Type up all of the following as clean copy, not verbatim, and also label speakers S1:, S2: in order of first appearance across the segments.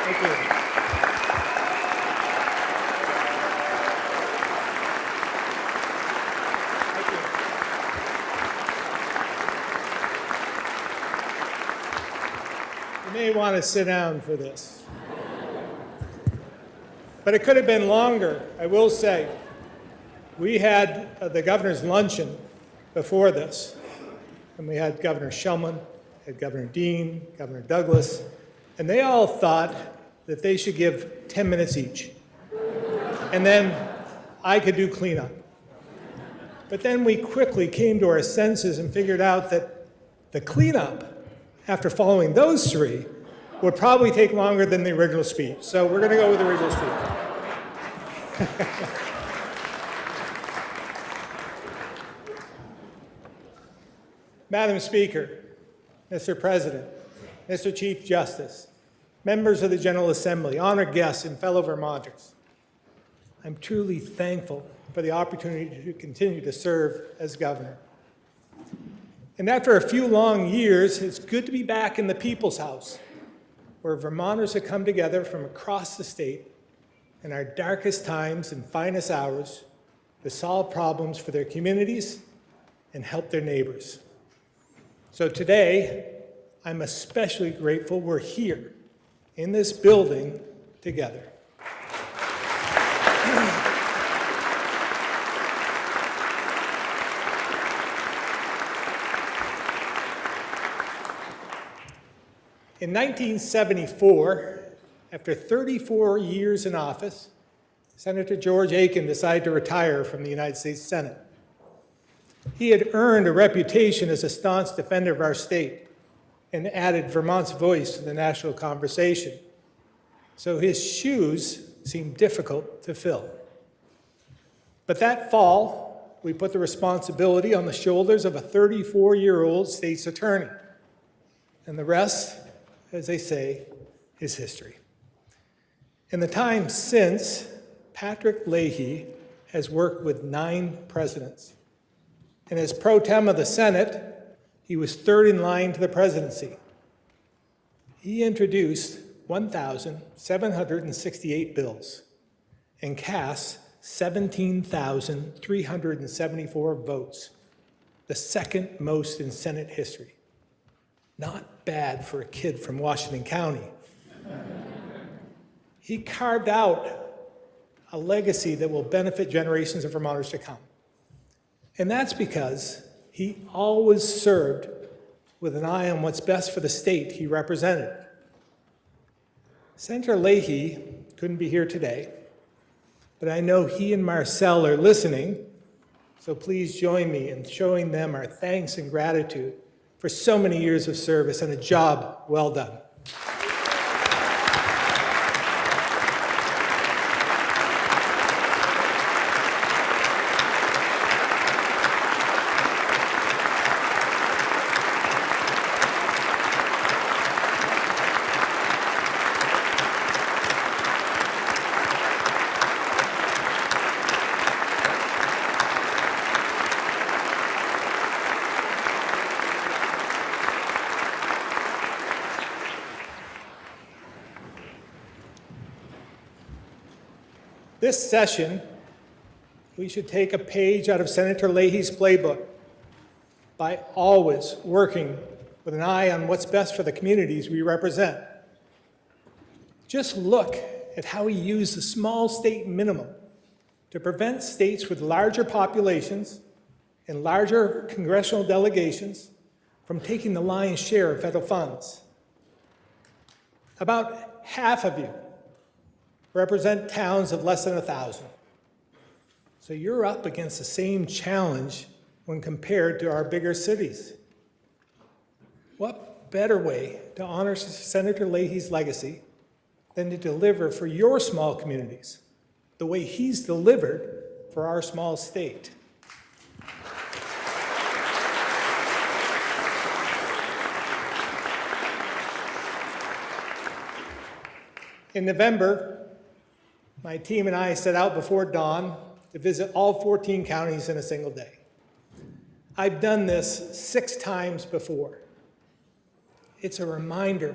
S1: Thank you. You may want to sit down for this. But it could have been longer, I will say. We had the governor's luncheon before this, and we had Governor Shumlin, had Governor Dean, Governor Douglas, and they all thought that they should give 10 minutes each. And then I could do cleanup. But then we quickly came to our senses and figured out that the cleanup, after following those three, would probably take longer than the original speech. So we're going to go with the original speech. Madam Speaker, Mr. President, Mr. Chief Justice, members of the General Assembly, honored guests, and fellow Vermonters, I'm truly thankful for the opportunity to continue to serve as governor. And after a few long years, it's good to be back in the People's House, where Vermonters have come together from across the state in our darkest times and finest hours to solve problems for their communities and help their neighbors. So today, I'm especially grateful we're here in this building together. In 1974, after 34 years in office, Senator George Aiken decided to retire from the United States Senate. He had earned a reputation as a staunch defender of our state and added Vermont's voice to the national conversation. So his shoes seemed difficult to fill. But that fall, we put the responsibility on the shoulders of a 34-year-old state's attorney. And the rest, as they say, is history. In the time since, Patrick Leahy has worked with 9 presidents. And as pro tem of the Senate, he was third in line to the presidency. He introduced 1,768 bills and cast 17,374 votes, the second most in Senate history. Not bad for a kid from Washington County. He carved out a legacy that will benefit generations of Vermonters to come. And that's because he always served with an eye on what's best for the state he represented. Senator Leahy couldn't be here today, but I know he and Marcel are listening, so please join me in showing them our thanks and gratitude for so many years of service and a job well done. This session, we should take a page out of Senator Leahy's playbook by always working with an eye on what's best for the communities we represent. Just look at how he used the small state minimum to prevent states with larger populations and larger congressional delegations from taking the lion's share of federal funds. About half of you represent towns of less than 1,000. So you're up against the same challenge when compared to our bigger cities. What better way to honor Senator Leahy's legacy than to deliver for your small communities the way he's delivered for our small state? In November, my team and I set out before dawn to visit all 14 counties in a single day. I've done this 6 times before. It's a reminder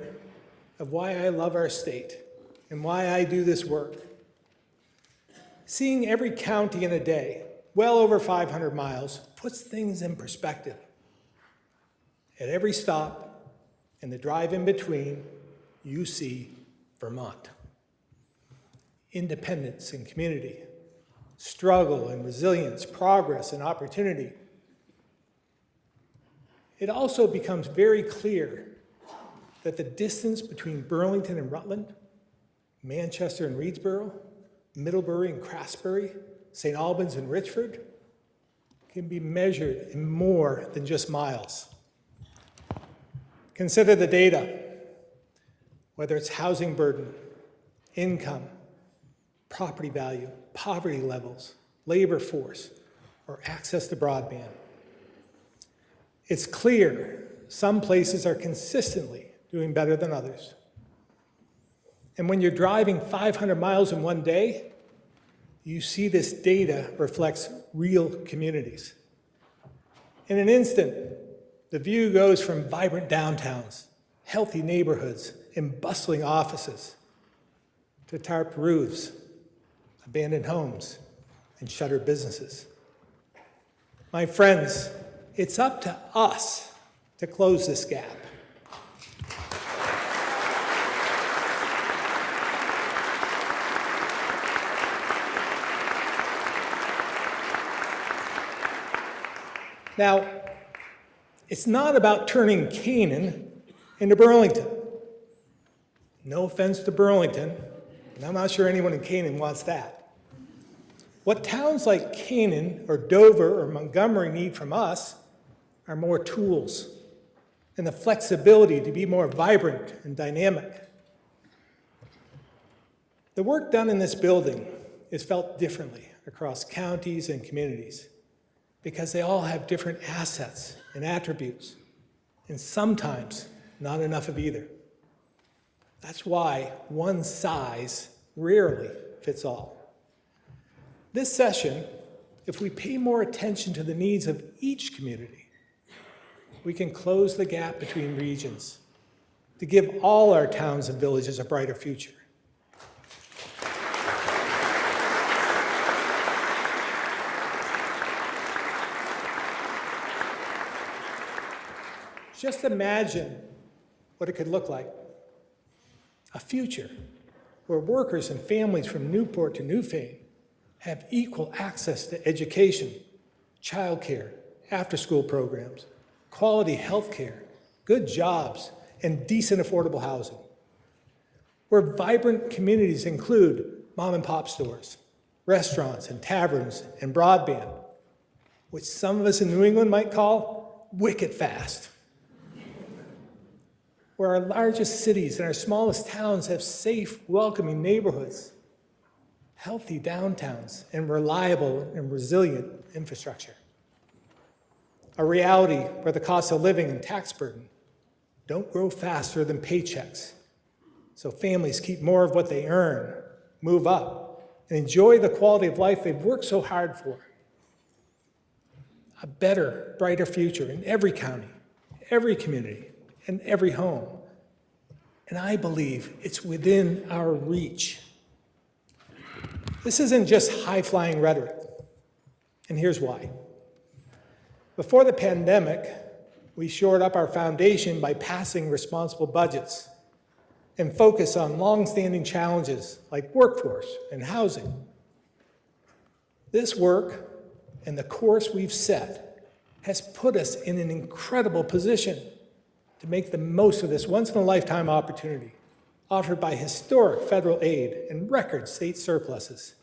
S1: of why I love our state and why I do this work. Seeing every county in a day, well over 500 miles, puts things in perspective. At every stop and the drive in between, you see Vermont. Independence and community, struggle and resilience, progress and opportunity. It also becomes very clear that the distance between Burlington and Rutland, Manchester and Reedsboro, Middlebury and Craftsbury, St. Albans and Richford can be measured in more than just miles. Consider the data, whether it's housing burden, income, property value, poverty levels, labor force, or access to broadband. It's clear some places are consistently doing better than others. And when you're driving 500 miles in one day, you see this data reflects real communities. In an instant, the view goes from vibrant downtowns, healthy neighborhoods, and bustling offices to tarped roofs, abandoned homes, and shuttered businesses. My friends, it's up to us to close this gap. Now, it's not about turning Canaan into Burlington. No offense to Burlington, and I'm not sure anyone in Canaan wants that. What towns like Canaan or Dover or Montgomery need from us are more tools and the flexibility to be more vibrant and dynamic. The work done in this building is felt differently across counties and communities because they all have different assets and attributes, and sometimes not enough of either. That's why one size rarely fits all. This session, if we pay more attention to the needs of each community, we can close the gap between regions to give all our towns and villages a brighter future. Just imagine what it could look like. A future where workers and families from Newport to Newfane have equal access to education, childcare, after-school programs, quality health care, good jobs, and decent affordable housing. Where vibrant communities include mom and pop stores, restaurants and taverns and broadband, which some of us in New England might call wicked fast. Where our largest cities and our smallest towns have safe, welcoming neighborhoods, healthy downtowns, and reliable and resilient infrastructure. A reality where the cost of living and tax burden don't grow faster than paychecks, so families keep more of what they earn, move up, and enjoy the quality of life they've worked so hard for. A better, brighter future in every county, every community, and every home. And I believe it's within our reach. This isn't just high-flying rhetoric, and here's why. Before the pandemic, we shored up our foundation by passing responsible budgets and focus on long-standing challenges like workforce and housing. This work and the course we've set has put us in an incredible position to make the most of this once-in-a-lifetime opportunity offered by historic federal aid and record state surpluses.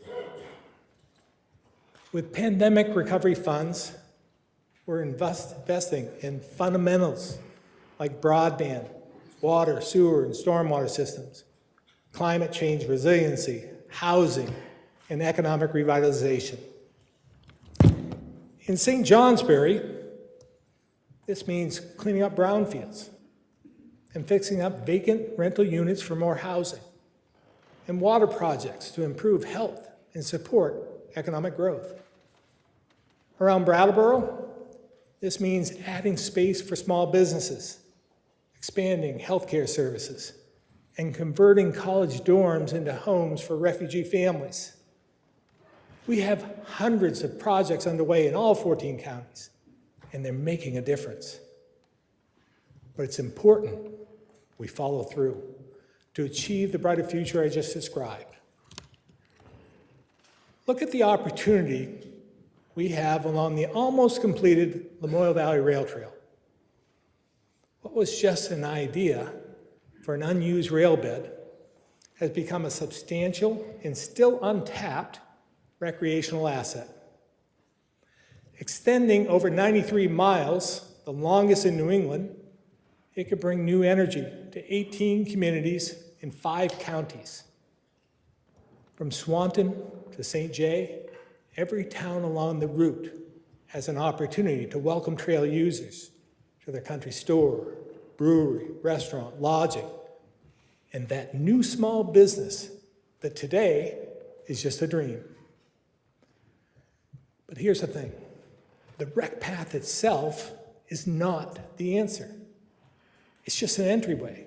S1: With pandemic recovery funds, we're investing in fundamentals like broadband, water, sewer, and stormwater systems, climate change resiliency, housing, and economic revitalization. In St. Johnsbury, this means cleaning up brownfields and fixing up vacant rental units for more housing, and water projects to improve health and support economic growth. Around Brattleboro, this means adding space for small businesses, expanding healthcare services, and converting college dorms into homes for refugee families. We have hundreds of projects underway in all 14 counties, and they're making a difference. But it's important we follow through to achieve the brighter future I just described. Look at the opportunity we have along the almost completed Lamoille Valley Rail Trail. What was just an idea for an unused rail bed has become a substantial and still untapped recreational asset. Extending over 93 miles, the longest in New England, it could bring new energy to 18 communities in 5 counties. From Swanton to St. Jay, every town along the route has an opportunity to welcome trail users to their country store, brewery, restaurant, lodging, and that new small business that today is just a dream. But here's the thing. The rec path itself is not the answer. It's just an entryway,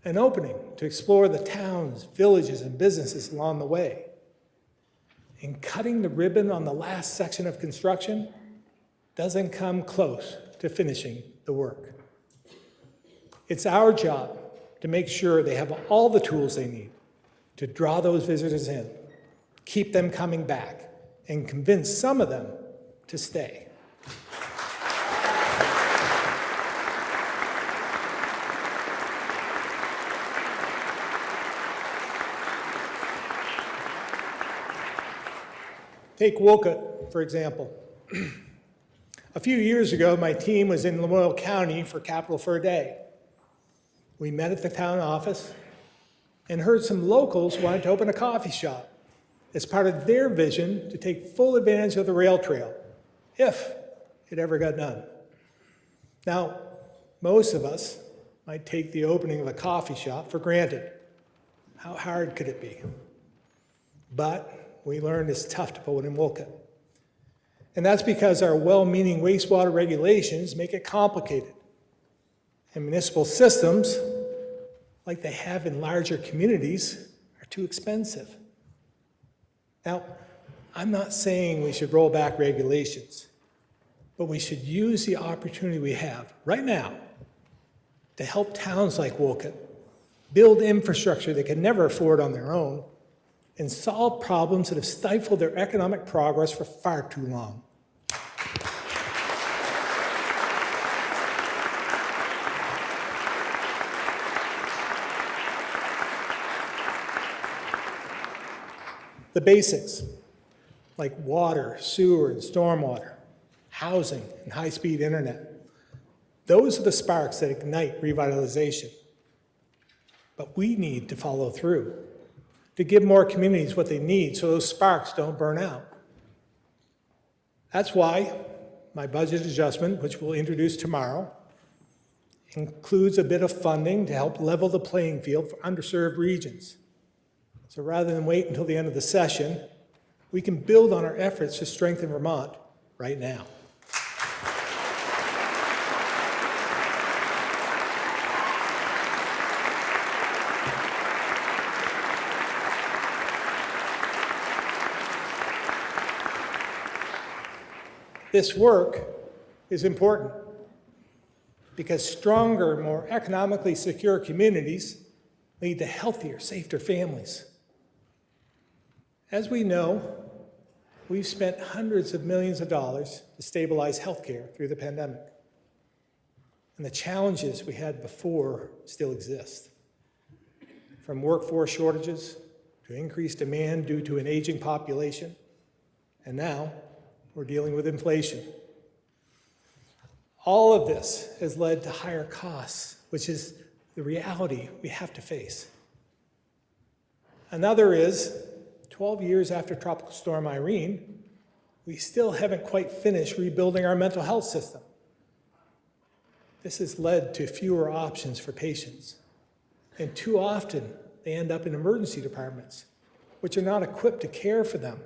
S1: an opening to explore the towns, villages, and businesses along the way. And cutting the ribbon on the last section of construction doesn't come close to finishing the work. It's our job to make sure they have all the tools they need to draw those visitors in, keep them coming back, and convince some of them to stay. Take Wolcott, for example. A few years ago, my team was in Lamoille County for Capital for a Day. We met at the town office and heard some locals wanted to open a coffee shop as part of their vision to take full advantage of the rail trail, if it ever got done. Now, most of us might take the opening of a coffee shop for granted. How hard could it be? But we learned it's tough to put it in Wolcott. And that's because our well-meaning wastewater regulations make it complicated. And municipal systems, like they have in larger communities, are too expensive. Now, I'm not saying we should roll back regulations, but we should use the opportunity we have right now to help towns like Wolcott build infrastructure they can never afford on their own and solve problems that have stifled their economic progress for far too long. The basics, like water, sewer, and stormwater, housing, and high-speed internet, those are the sparks that ignite revitalization. But we need to follow through, to give more communities what they need so those sparks don't burn out. That's why my budget adjustment, which we'll introduce tomorrow, includes a bit of funding to help level the playing field for underserved regions. So rather than wait until the end of the session, we can build on our efforts to strengthen Vermont right now. This work is important because stronger, more economically secure communities lead to healthier, safer families. As we know, we've spent hundreds of millions of dollars to stabilize healthcare through the pandemic. And the challenges we had before still exist. From workforce shortages to increased demand due to an aging population, and now we're dealing with inflation. All of this has led to higher costs, which is the reality we have to face. Another is, 12 years after Tropical Storm Irene, we still haven't quite finished rebuilding our mental health system. This has led to fewer options for patients. And too often, they end up in emergency departments, which are not equipped to care for them,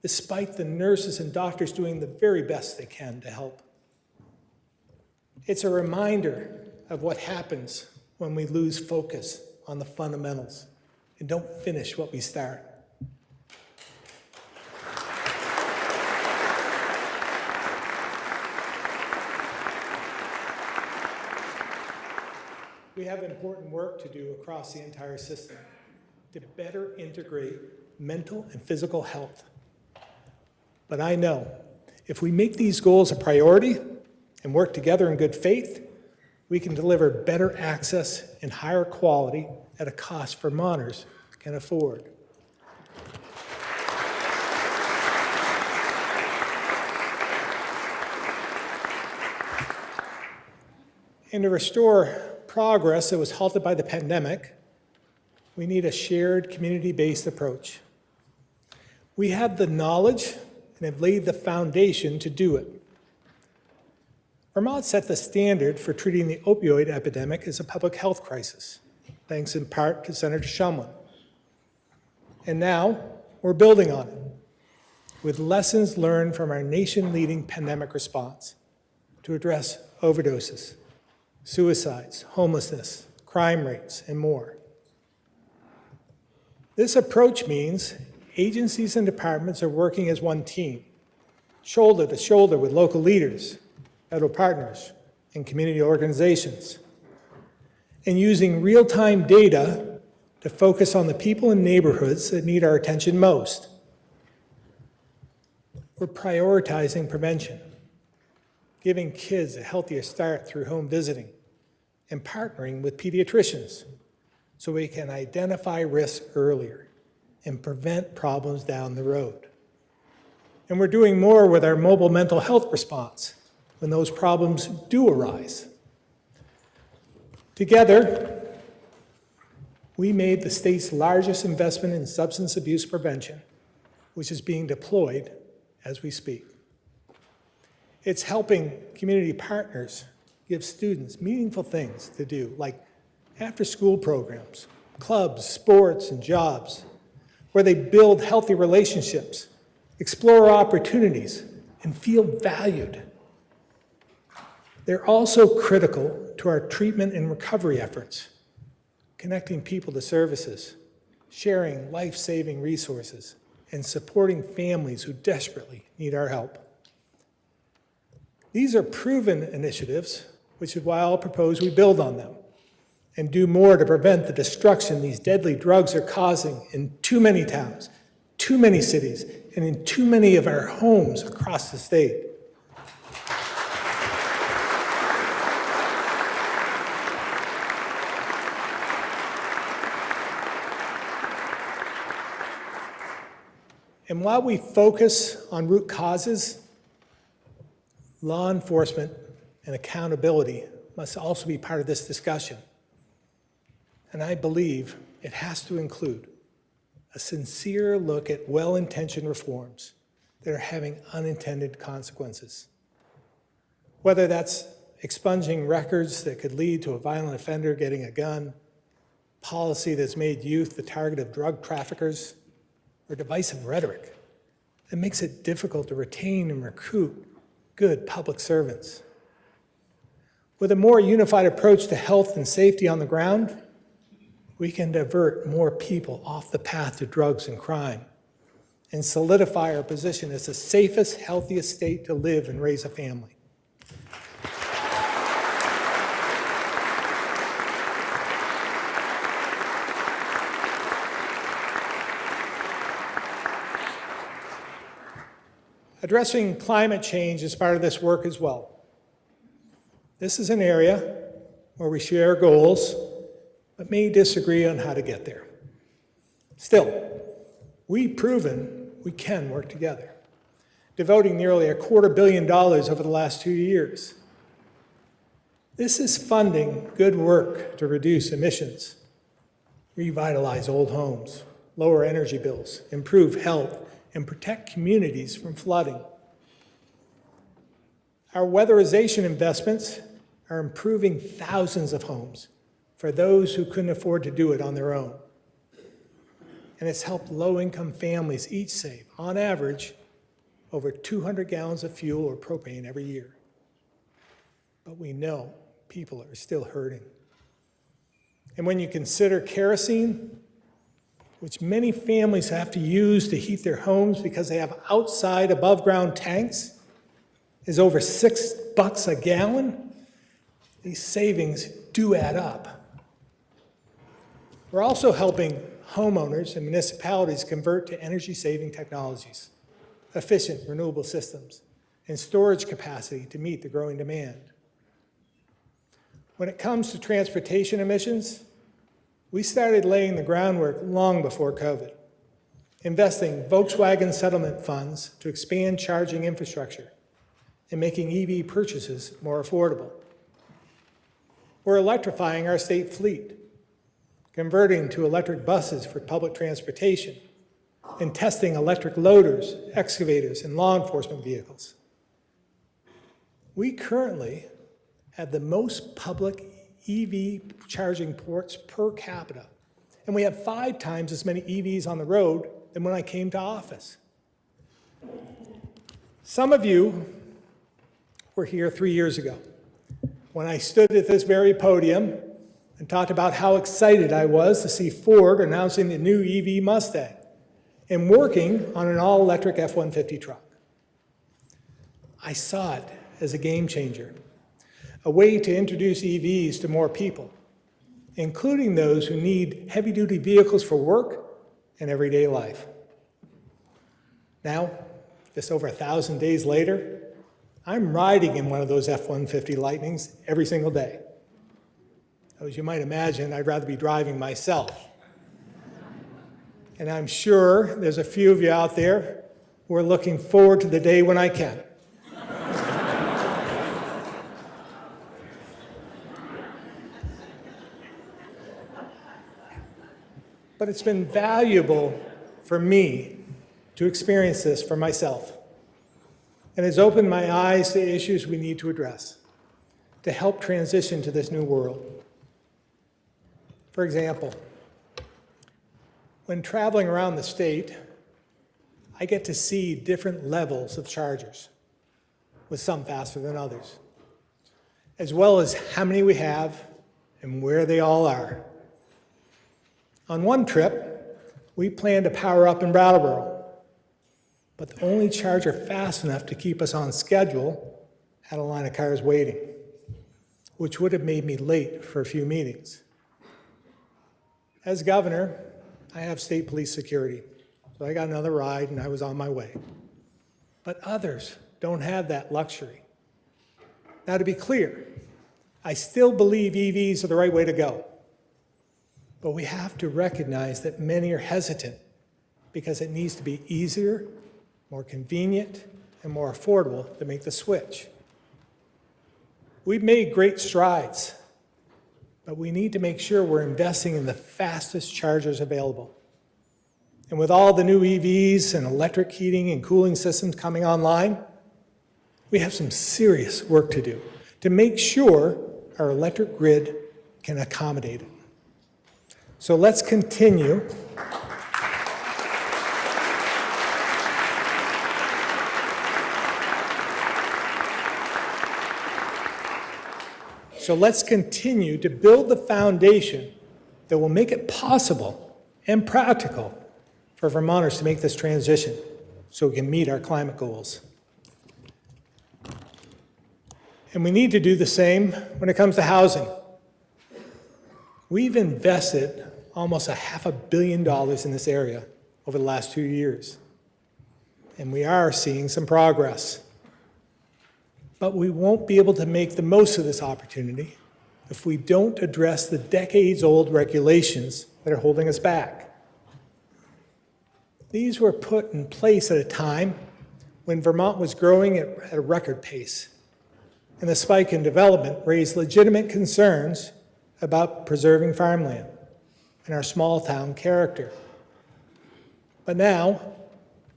S1: despite the nurses and doctors doing the very best they can to help. It's a reminder of what happens when we lose focus on the fundamentals and don't finish what we start. We have important work to do across the entire system to better integrate mental and physical health. But I know if we make these goals a priority and work together in good faith, we can deliver better access and higher quality at a cost Vermonters can afford. And to restore progress that was halted by the pandemic, we need a shared community-based approach. We have the knowledge and have laid the foundation to do it. Vermont set the standard for treating the opioid epidemic as a public health crisis, thanks in part to Senator Shumlin. And now we're building on it with lessons learned from our nation-leading pandemic response to address overdoses, suicides, homelessness, crime rates, and more. This approach means agencies and departments are working as one team, shoulder to shoulder with local leaders, federal partners, and community organizations, and using real-time data to focus on the people and neighborhoods that need our attention most. We're prioritizing prevention, giving kids a healthier start through home visiting, and partnering with pediatricians so we can identify risks earlier and prevent problems down the road. And we're doing more with our mobile mental health response when those problems do arise. Together, we made the state's largest investment in substance abuse prevention, which is being deployed as we speak. It's helping community partners give students meaningful things to do, like after-school programs, clubs, sports, and jobs, where they build healthy relationships, explore opportunities, and feel valued. They're also critical to our treatment and recovery efforts, connecting people to services, sharing life-saving resources, and supporting families who desperately need our help. These are proven initiatives, which is why I'll propose we build on them and do more to prevent the destruction these deadly drugs are causing in too many towns, too many cities, and in too many of our homes across the state. And while we focus on root causes, law enforcement and accountability must also be part of this discussion. And I believe it has to include a sincere look at well-intentioned reforms that are having unintended consequences. Whether that's expunging records that could lead to a violent offender getting a gun, policy that's made youth the target of drug traffickers, or divisive rhetoric that makes it difficult to retain and recruit good public servants. With a more unified approach to health and safety on the ground, we can divert more people off the path to drugs and crime and solidify our position as the safest, healthiest state to live and raise a family. Addressing climate change is part of this work as well. This is an area where we share goals, but may disagree on how to get there. Still, we've proven we can work together, devoting nearly $250 million over the last 2 years. This is funding good work to reduce emissions, revitalize old homes, lower energy bills, improve health, and protect communities from flooding. Our weatherization investments are improving thousands of homes for those who couldn't afford to do it on their own. And it's helped low-income families each save, on average, over 200 gallons of fuel or propane every year. But we know people are still hurting. And when you consider kerosene, which many families have to use to heat their homes because they have outside above-ground tanks, is over $6 a gallon, these savings do add up. We're also helping homeowners and municipalities convert to energy-saving technologies, efficient renewable systems, and storage capacity to meet the growing demand. When it comes to transportation emissions, we started laying the groundwork long before COVID, investing Volkswagen settlement funds to expand charging infrastructure and making EV purchases more affordable. We're electrifying our state fleet, converting to electric buses for public transportation, and testing electric loaders, excavators, and law enforcement vehicles. We currently have the most public EV charging ports per capita, and we have 5 times as many EVs on the road than when I came to office. Some of you were here 3 years ago when I stood at this very podium and talked about how excited I was to see Ford announcing the new EV Mustang and working on an all-electric F-150 truck. I saw it as a game changer, a way to introduce EVs to more people, including those who need heavy-duty vehicles for work and everyday life. Now, just over 1,000 days later, I'm riding in one of those F-150 Lightnings every single day. As you might imagine, I'd rather be driving myself. And I'm sure there's a few of you out there who are looking forward to the day when I can. But it's been valuable for me to experience this for myself, and has opened my eyes to issues we need to address to help transition to this new world. For example, when traveling around the state, I get to see different levels of chargers, with some faster than others, as well as how many we have and where they all are. On one trip, we planned to power up in Brattleboro, but the only charger fast enough to keep us on schedule had a line of cars waiting, which would have made me late for a few meetings. As governor, I have state police security, so I got another ride and I was on my way. But others don't have that luxury. Now, to be clear, I still believe EVs are the right way to go. But we have to recognize that many are hesitant because it needs to be easier, more convenient, and more affordable to make the switch. We've made great strides, but we need to make sure we're investing in the fastest chargers available. And with all the new EVs and electric heating and cooling systems coming online, we have some serious work to do to make sure our electric grid can accommodate it. So let's continue to build the foundation that will make it possible and practical for Vermonters to make this transition so we can meet our climate goals. And we need to do the same when it comes to housing. We've invested almost $500 million in this area over the last 2 years, and we are seeing some progress. But we won't be able to make the most of this opportunity if we don't address the decades-old regulations that are holding us back. These were put in place at a time when Vermont was growing at a record pace, and the spike in development raised legitimate concerns about preserving farmland and our small-town character. But now,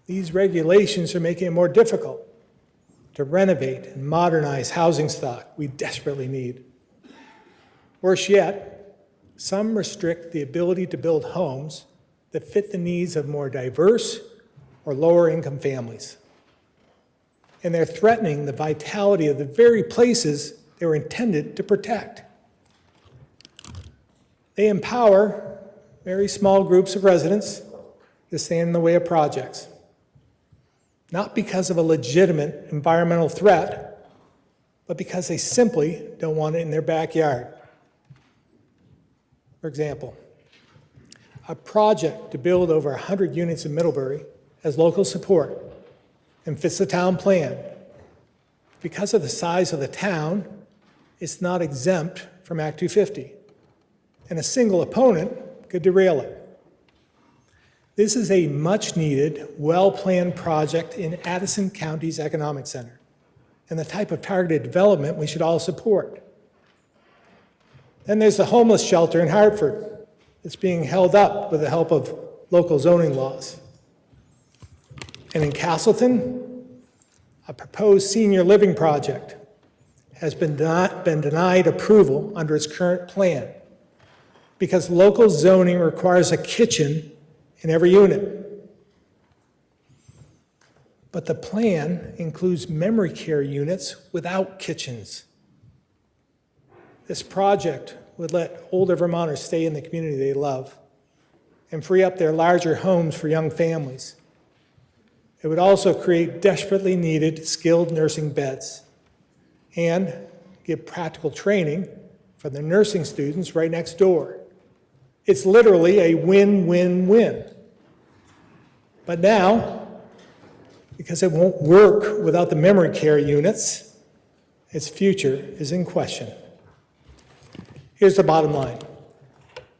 S1: these regulations are making it more difficult to renovate and modernize housing stock we desperately need. Worse yet, some restrict the ability to build homes that fit the needs of more diverse or lower-income families. And they're threatening the vitality of the very places they were intended to protect. They empower very small groups of residents to stand in the way of projects, not because of a legitimate environmental threat, but because they simply don't want it in their backyard. For example, a project to build over 100 units in Middlebury has local support and fits the town plan. Because of the size of the town, it's not exempt from Act 250, and a single opponent could derail it. This is a much-needed, well-planned project in Addison County's Economic Center, and the type of targeted development we should all support. Then there's the homeless shelter in Hartford. It's being held up with the help of local zoning laws. And in Castleton, a proposed senior living project has been denied approval under its current plan because local zoning requires a kitchen in every unit. But the plan includes memory care units without kitchens. This project would let older Vermonters stay in the community they love and free up their larger homes for young families. It would also create desperately needed skilled nursing beds and give practical training for the nursing students right next door. It's literally a win-win-win. But now, because it won't work without the memory care units, its future is in question. Here's the bottom line.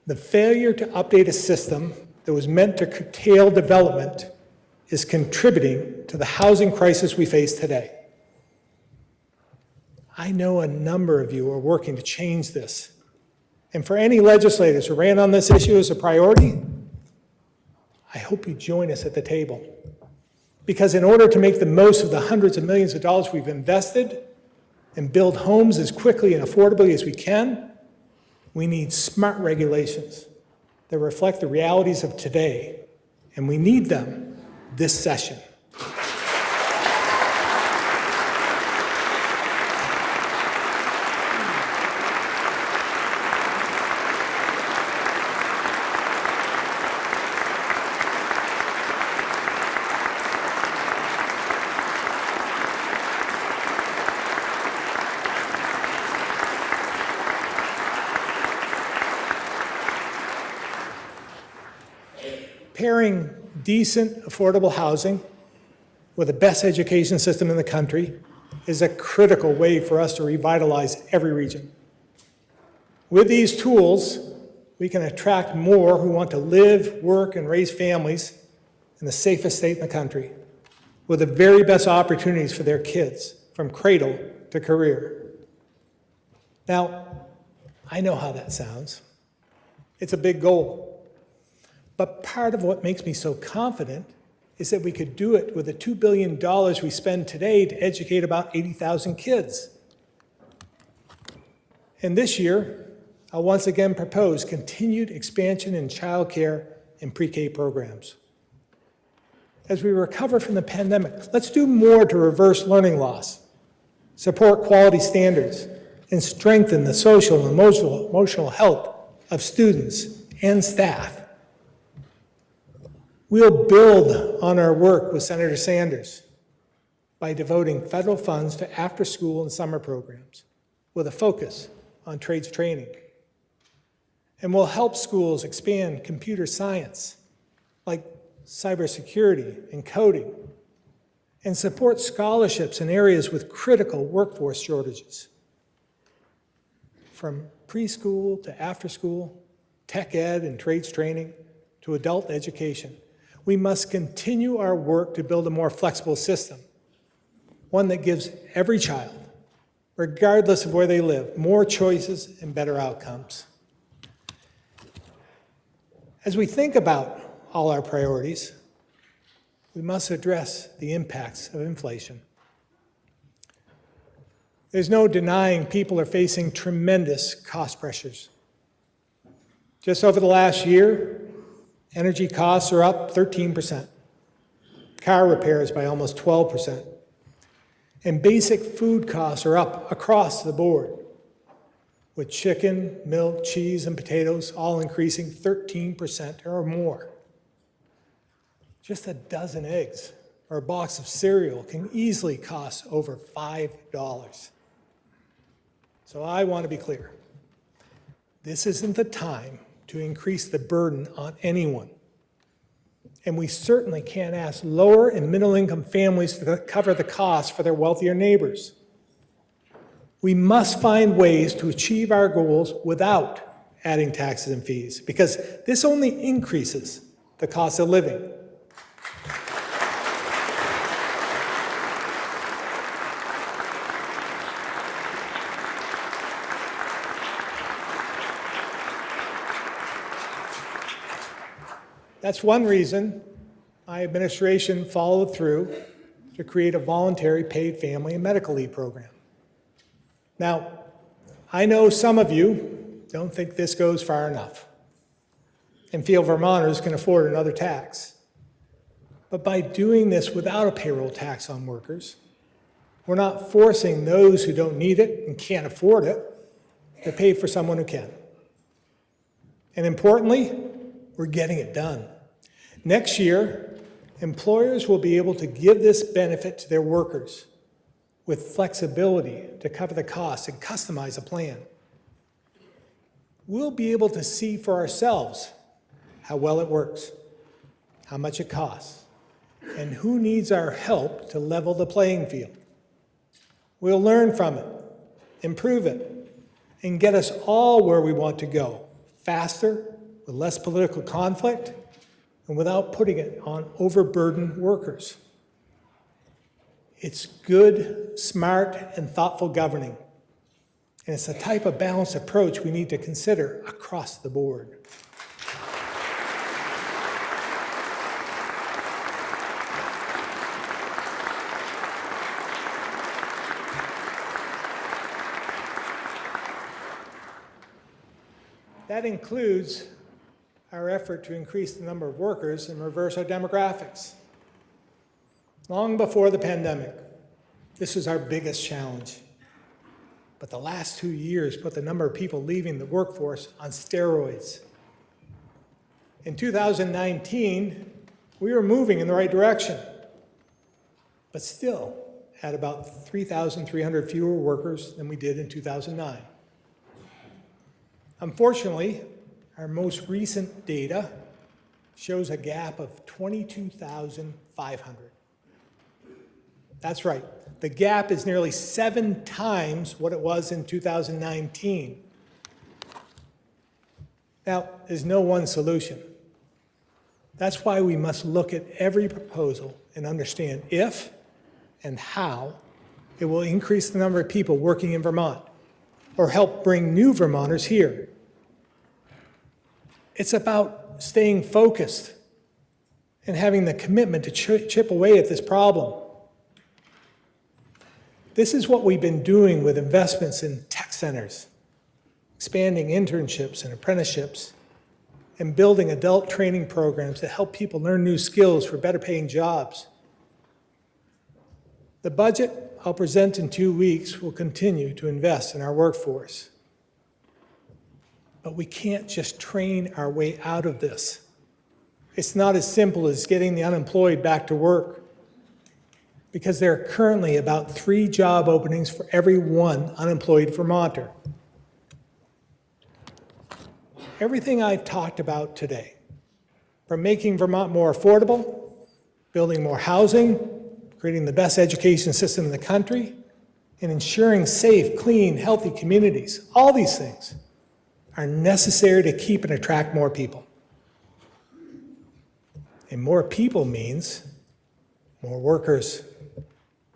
S1: The failure to update a system that was meant to curtail development is contributing to the housing crisis we face today. I know a number of you are working to change this. And for any legislators who ran on this issue as a priority, I hope you join us at the table. Because in order to make the most of the hundreds of millions of dollars we've invested and build homes as quickly and affordably as we can, we need smart regulations that reflect the realities of today, and we need them this session. Pairing decent, affordable housing with the best education system in the country is a critical way for us to revitalize every region. With these tools, we can attract more who want to live, work, and raise families in the safest state in the country, with the very best opportunities for their kids, from cradle to career. Now, I know how that sounds. It's a big goal. But part of what makes me so confident is that we could do it with the $2 billion we spend today to educate about 80,000 kids. And this year, I'll once again propose continued expansion in childcare and pre-K programs. As we recover from the pandemic, let's do more to reverse learning loss, support quality standards, and strengthen the social and emotional health of students and staff. We'll build on our work with Senator Sanders by devoting federal funds to after-school and summer programs with a focus on trades training. And we'll help schools expand computer science, like cybersecurity and coding, and support scholarships in areas with critical workforce shortages. From preschool to after-school, tech ed and trades training, to adult education. We must continue our work to build a more flexible system, one that gives every child, regardless of where they live, more choices and better outcomes. As we think about all our priorities, we must address the impacts of inflation. There's no denying people are facing tremendous cost pressures. Just over the last year, energy costs are up 13%, car repairs by almost 12%, and basic food costs are up across the board, with chicken, milk, cheese, and potatoes all increasing 13% or more. Just a dozen eggs or a box of cereal can easily cost over $5. So I want to be clear. This isn't the time to increase the burden on anyone. And we certainly can't ask lower and middle income families to cover the cost for their wealthier neighbors. We must find ways to achieve our goals without adding taxes and fees, because this only increases the cost of living. That's one reason my administration followed through to create a voluntary paid family and medical leave program. Now, I know some of you don't think this goes far enough and feel Vermonters can afford another tax. But by doing this without a payroll tax on workers, we're not forcing those who don't need it and can't afford it to pay for someone who can. And importantly, we're getting it done. Next year, employers will be able to give this benefit to their workers with flexibility to cover the costs and customize a plan. We'll be able to see for ourselves how well it works, how much it costs, and who needs our help to level the playing field. We'll learn from it, improve it, and get us all where we want to go, faster, with less political conflict, and without putting it on overburdened workers. It's good, smart, and thoughtful governing. And it's the type of balanced approach we need to consider across the board. That includes our effort to increase the number of workers and reverse our demographics. Long before the pandemic, this was our biggest challenge. But the last 2 years put the number of people leaving the workforce on steroids. In 2019, we were moving in the right direction, but still had about 3,300 fewer workers than we did in 2009. Unfortunately, our most recent data shows a gap of 22,500. That's right. The gap is nearly 7 times what it was in 2019. Now, there's no one solution. That's why we must look at every proposal and understand if and how it will increase the number of people working in Vermont or help bring new Vermonters here. It's about staying focused and having the commitment to chip away at this problem. This is what we've been doing with investments in tech centers, expanding internships and apprenticeships, and building adult training programs that help people learn new skills for better paying jobs. The budget I'll present in 2 weeks will continue to invest in our workforce. But we can't just train our way out of this. It's not as simple as getting the unemployed back to work, because there are currently about 3 job openings for every 1 unemployed Vermonter. Everything I've talked about today, from making Vermont more affordable, building more housing, creating the best education system in the country, and ensuring safe, clean, healthy communities, all these things are necessary to keep and attract more people. And more people means more workers,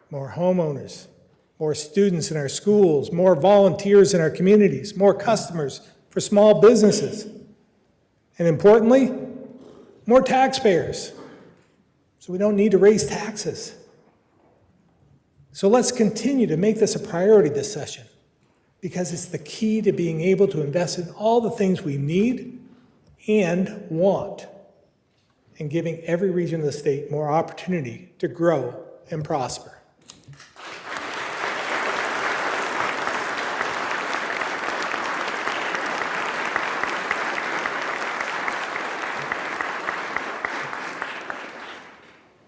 S1: more homeowners, more students in our schools, more volunteers in our communities, more customers for small businesses, and importantly, more taxpayers, so we don't need to raise taxes. So let's continue to make this a priority this session, because it's the key to being able to invest in all the things we need and want, and giving every region of the state more opportunity to grow and prosper.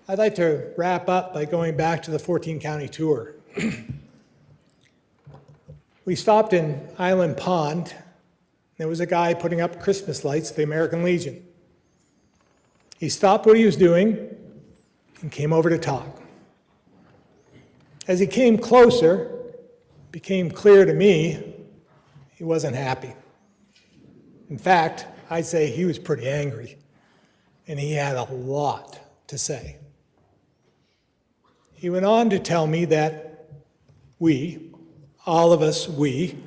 S1: I'd like to wrap up by going back to the 14-county tour. We stopped in Island Pond. There was a guy putting up Christmas lights at the American Legion. He stopped what he was doing and came over to talk. As he came closer, it became clear to me he wasn't happy. In fact, I'd say he was pretty angry, and he had a lot to say. He went on to tell me that we, all of us, we,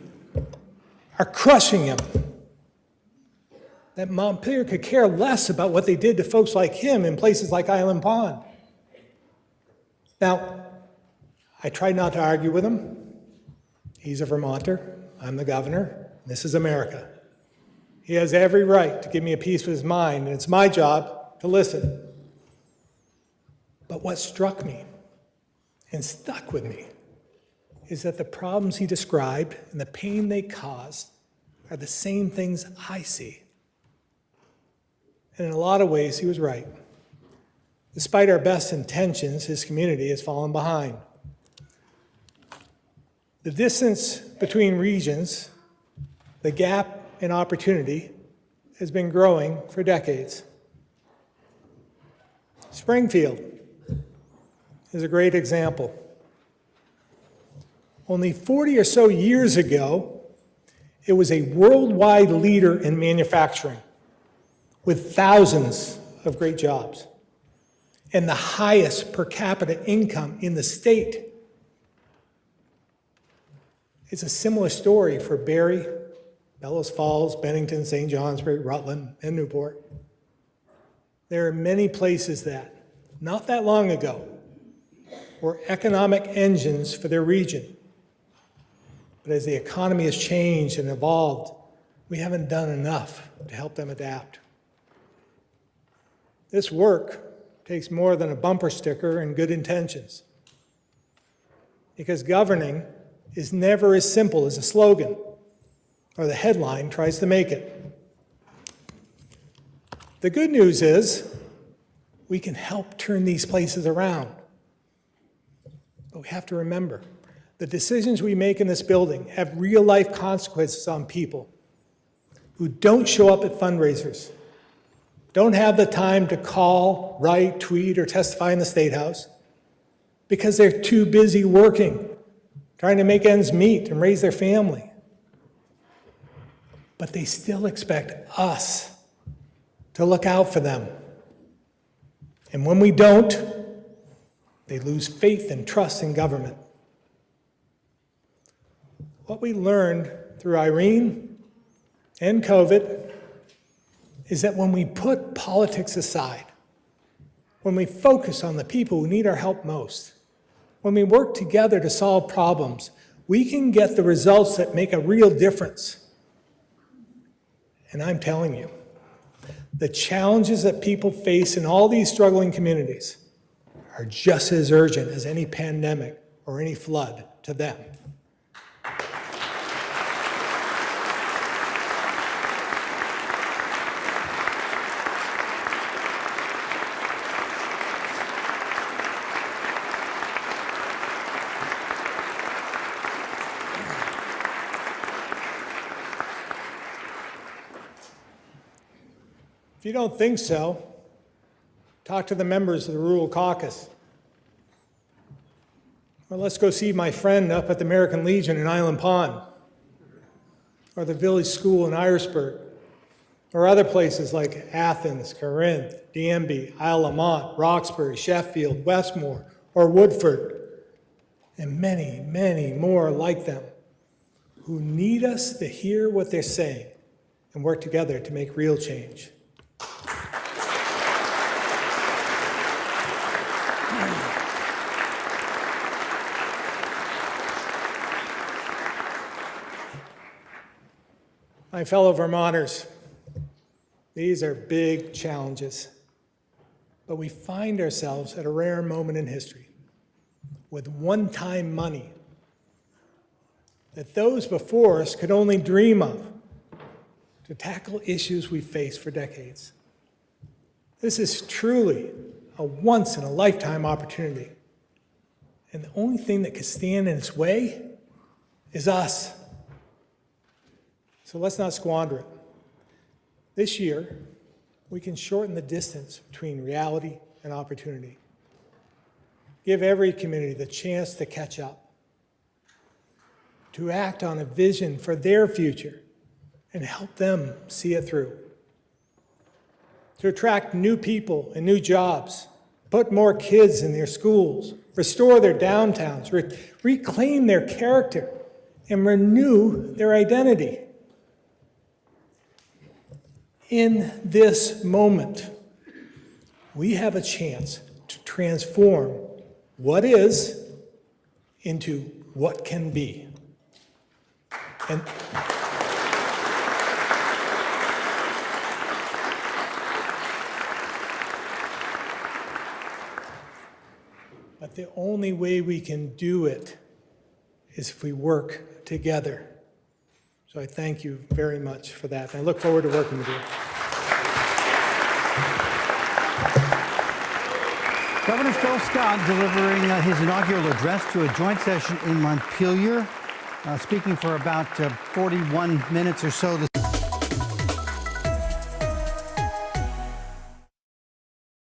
S1: are crushing him. That Montpelier could care less about what they did to folks like him in places like Island Pond. Now, I tried not to argue with him. He's a Vermonter, I'm the governor, this is America. He has every right to give me a piece of his mind, and it's my job to listen. But what struck me and stuck with me is that the problems he described and the pain they caused are the same things I see. And in a lot of ways, he was right. Despite our best intentions, his community has fallen behind. The distance between regions, the gap in opportunity, has been growing for decades. Springfield is a great example. Only 40 or so years ago, it was a worldwide leader in manufacturing with thousands of great jobs and the highest per capita income in the state. It's a similar story for Barrie, Bellows Falls, Bennington, St. Johnsbury, Rutland, and Newport. There are many places that, not that long ago, were economic engines for their region. But as the economy has changed and evolved, we haven't done enough to help them adapt. This work takes more than a bumper sticker and good intentions, because governing is never as simple as a slogan or the headline tries to make it. The good news is we can help turn these places around. But we have to remember, the decisions we make in this building have real-life consequences on people who don't show up at fundraisers, don't have the time to call, write, tweet, or testify in the State House because they're too busy working, trying to make ends meet and raise their family. But they still expect us to look out for them. And when we don't, they lose faith and trust in government. What we learned through Irene and COVID is that when we put politics aside, when we focus on the people who need our help most, when we work together to solve problems, we can get the results that make a real difference. And I'm telling you, the challenges that people face in all these struggling communities are just as urgent as any pandemic or any flood to them. If you don't think so, talk to the members of the Rural Caucus. Or let's go see my friend up at the American Legion in Island Pond, or the Village School in Irishburg, or other places like Athens, Corinth, Danby, Isle Lamont, Roxbury, Sheffield, Westmore, or Woodford, and many, many more like them who need us to hear what they're saying and work together to make real change. My fellow Vermonters, these are big challenges, but we find ourselves at a rare moment in history with one-time money that those before us could only dream of to tackle issues we faced for decades. This is truly a once-in-a-lifetime opportunity. And the only thing that could stand in its way is us. So let's not squander it. This year, we can shorten the distance between reality and opportunity. Give every community the chance to catch up, to act on a vision for their future and help them see it through, to attract new people and new jobs, put more kids in their schools, restore their downtowns, reclaim their character, and renew their identity. In this moment, we have a chance to transform what is into what can be. But the only way we can do it is if we work together. So I thank you very much for that, and I look forward to working with you.
S2: Governor Phil Scott delivering his inaugural address to a joint session in Montpelier, speaking for about 41 minutes or so.